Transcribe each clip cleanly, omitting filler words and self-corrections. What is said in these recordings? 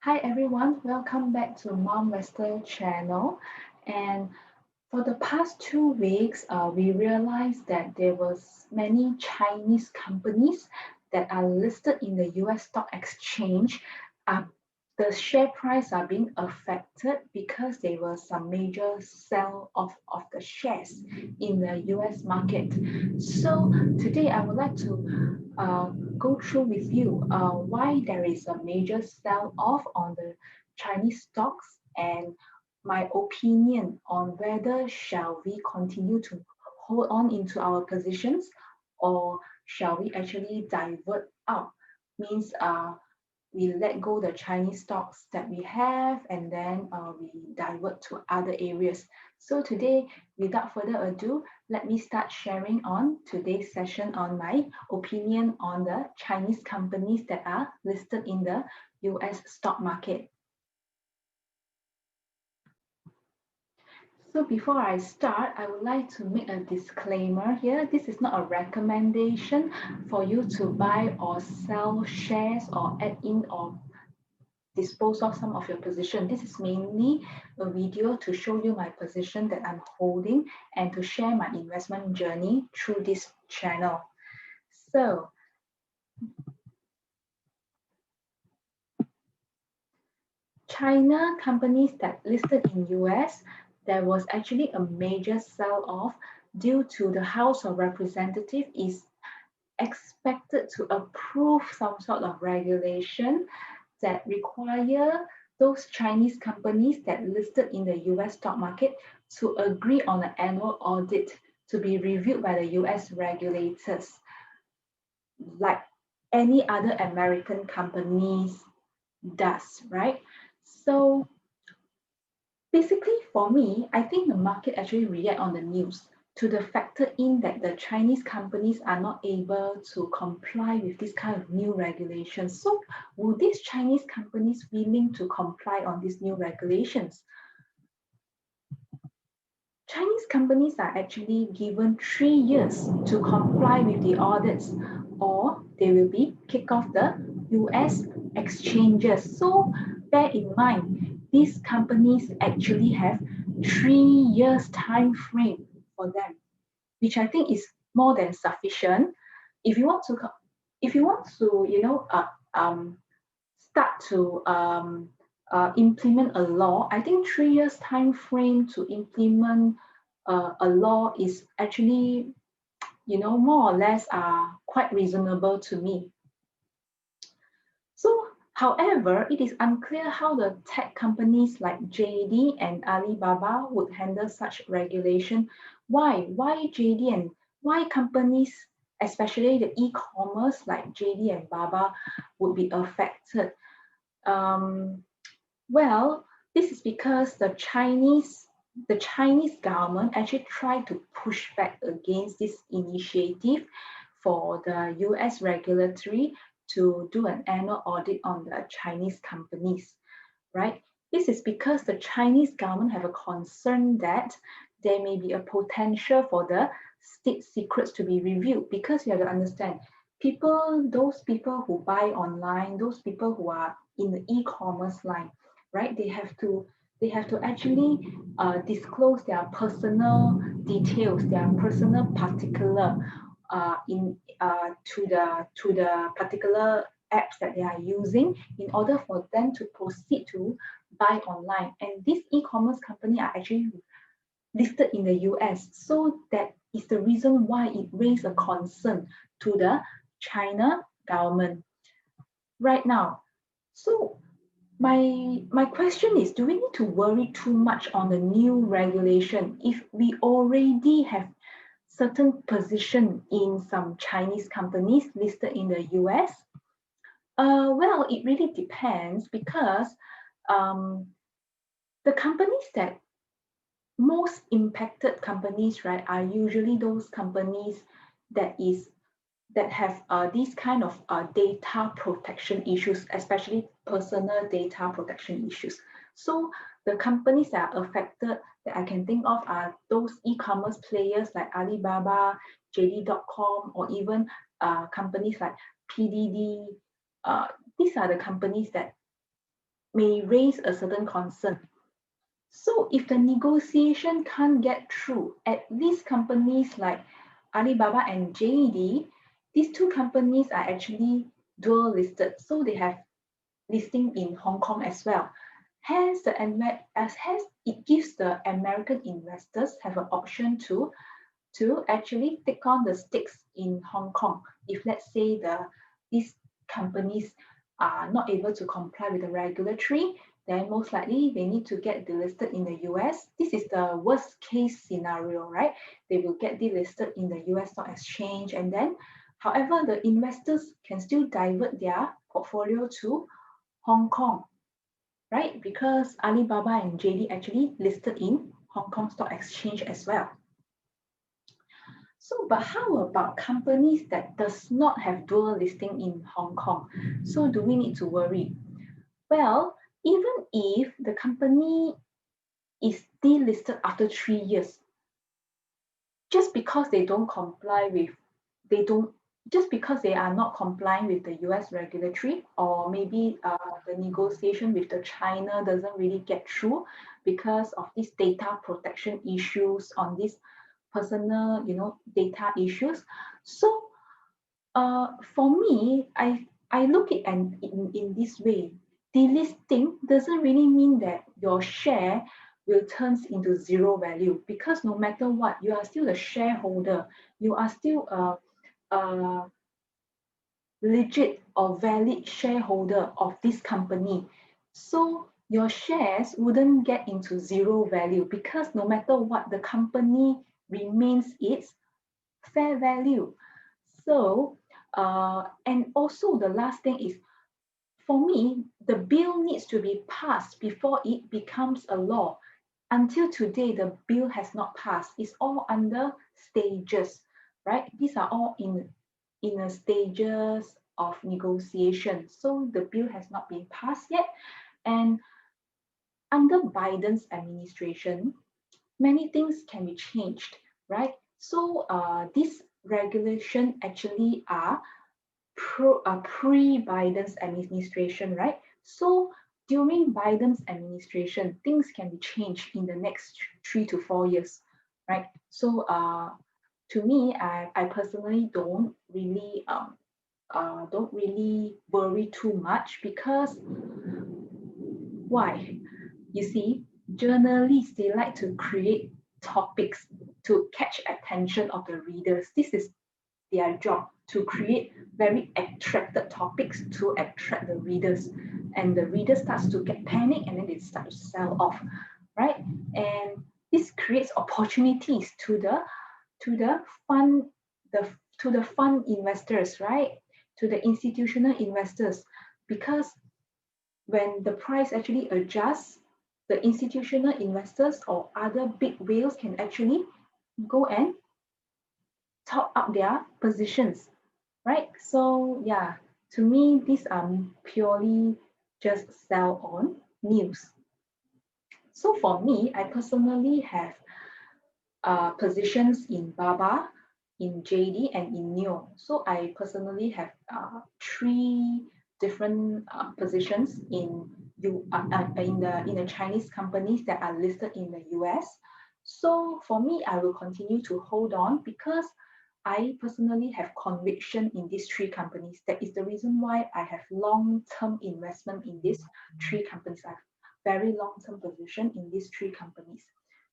Hi everyone, welcome back to Mom Wester channel. And for the past 2 weeks, we realized that there was many Chinese companies that are listed in the US stock exchange. Uh, the share price are being affected because there was some major sell off of the shares in the US market. So today I would like to go through with you why there is a major sell off on the Chinese stocks and my opinion on whether shall we continue to hold on into our positions or shall we actually divert out, means we let go the Chinese stocks that we have and then we divert to other areas. So today, without further ado, let me start sharing on today's session on my opinion on the Chinese companies that are listed in the US stock market. So before I start, I would like to make a disclaimer here. This is not a recommendation for you to buy or sell shares or add in or dispose of some of your position. This is mainly a video to show you my position that I'm holding and to share my investment journey through this channel. So China companies that listed in US, there was actually a major sell-off due to the House of Representatives is expected to approve some sort of regulation that require those Chinese companies that listed in the US stock market to agree on an annual audit to be reviewed by the US regulators, like any other American companies does, right? So basically, for me, I think the market actually react on the news to the factor in that the Chinese companies are not able to comply with this kind of new regulations. So, will these Chinese companies willing to comply on these new regulations? Chinese companies are actually given 3 years to comply with the audits, or they will be kicked off the US exchanges. So bear in mind, these companies actually have 3 years time frame for them, which I think is more than sufficient. If you want to, if you want to, start to implement a law, I think 3 years time frame to implement a law is actually, more or less quite reasonable to me. So, however, it is unclear how the tech companies like JD and Alibaba would handle such regulation. Why? Why JD and why companies, especially the e-commerce like JD and Baba, would be affected? Um, well, this is because the Chinese government actually tried to push back against this initiative for the US regulatory to do an annual audit on the Chinese companies, right? This is because the Chinese government have a concern that there may be a potential for the state secrets to be revealed, because you have to understand those people who buy online, those people who are in the e-commerce line, right? They have to actually disclose their personal details, their personal particular in to the particular apps that they are using in order for them to proceed to buy online. And these e-commerce company are actually listed in the US. So that is the reason why it raised a concern to the China government right now. So my question is, do we need to worry too much on the new regulation if we already have certain position in some Chinese companies listed in the US? Well, it really depends because um, the companies that most impacted companies, right, are usually those companies that have these kind of data protection issues, especially personal data protection issues. So the companies that are affected that I can think of are those e-commerce players like Alibaba, JD.com, or even companies like PDD. Uh, these are the companies that may raise a certain concern. So if the negotiation can't get through, at least companies like Alibaba and JD, these two companies are actually dual listed, so they have listing in Hong Kong as well. Hence, hence it gives the American investors have an option to actually take on the stakes in Hong Kong. If let's say these companies are not able to comply with the regulatory, then most likely they need to get delisted in the US. This is the worst case scenario, right? They will get delisted in the US stock exchange, and then, however, the investors can still divert their portfolio to Hong Kong, right? Because Alibaba and JD actually listed in Hong Kong Stock Exchange as well. So, but how about companies that does not have dual listing in Hong Kong? So do we need to worry? Well, even if the company is delisted after 3 years, just because they don't comply with, they don't, just because they are not complying with the US regulatory, or maybe the negotiation with the China doesn't really get through because of these data protection issues on this personal, data issues. So for me, I look at it in this way. Delisting doesn't really mean that your share will turn into zero value, because no matter what, you are still a shareholder. You are still a legit or valid shareholder of this company. So your shares wouldn't get into zero value, because no matter what, the company remains its fair value. So, and also the last thing is, for me, the bill needs to be passed before it becomes a law. Until today, the bill has not passed. It's all under stages, right? These are all in a stages of negotiation. So the bill has not been passed yet. And under Biden's administration, many things can be changed, right? So this regulation actually are pre-Biden's administration, right? So during Biden's administration, things can be changed in the next 3 to 4 years, right? So to me, I personally don't really worry too much, because why? You see, journalists, they like to create topics to catch attention of the readers. This is their job, to create very attracted topics to attract the readers. And the reader starts to get panic, and then they start to sell off, right? And this creates opportunities to the fund the to the fund investors, right? To the institutional investors, because when the price actually adjusts, the institutional investors or other big whales can actually go and top up their positions, right? So yeah, to me, these are purely just sell on news. So for me, I personally have positions in Baba, in JD, and in Neo. So I personally have three different positions in the Chinese companies that are listed in the US. So for me, I will continue to hold on, because I personally have conviction in these three companies. That is the reason why I have long-term investment in these three companies. I have very long-term position in these three companies.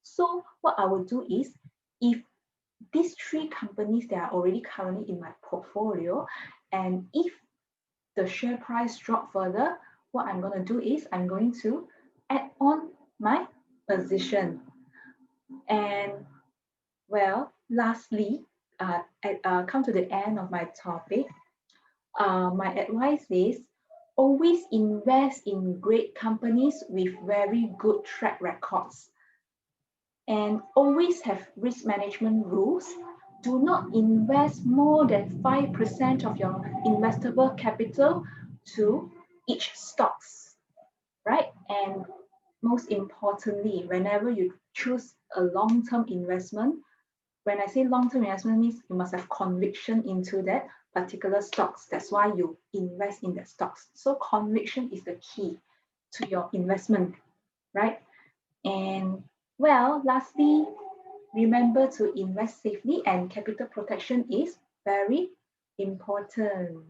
So what I will do is, if these three companies that are already currently in my portfolio, and if the share price drop further, what I'm going to do is I'm going to add on my position. And well, lastly, come to the end of my topic. My advice is, always invest in great companies with very good track records, and always have risk management rules. Do not invest more than 5% of your investable capital to each stocks, right? And most importantly, whenever you choose a long-term investment, when I say long-term investment, means you must have conviction into that particular stocks. That's why you invest in the stocks. So conviction is the key to your investment, right? And well, lastly, remember to invest safely, and capital protection is very important.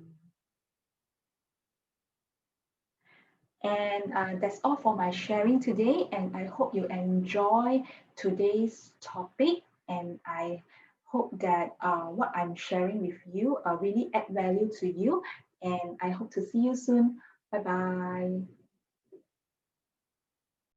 And that's all for my sharing today. And I hope you enjoy today's topic. And I hope that what I'm sharing with you really add value to you. And I hope to see you soon. Bye bye.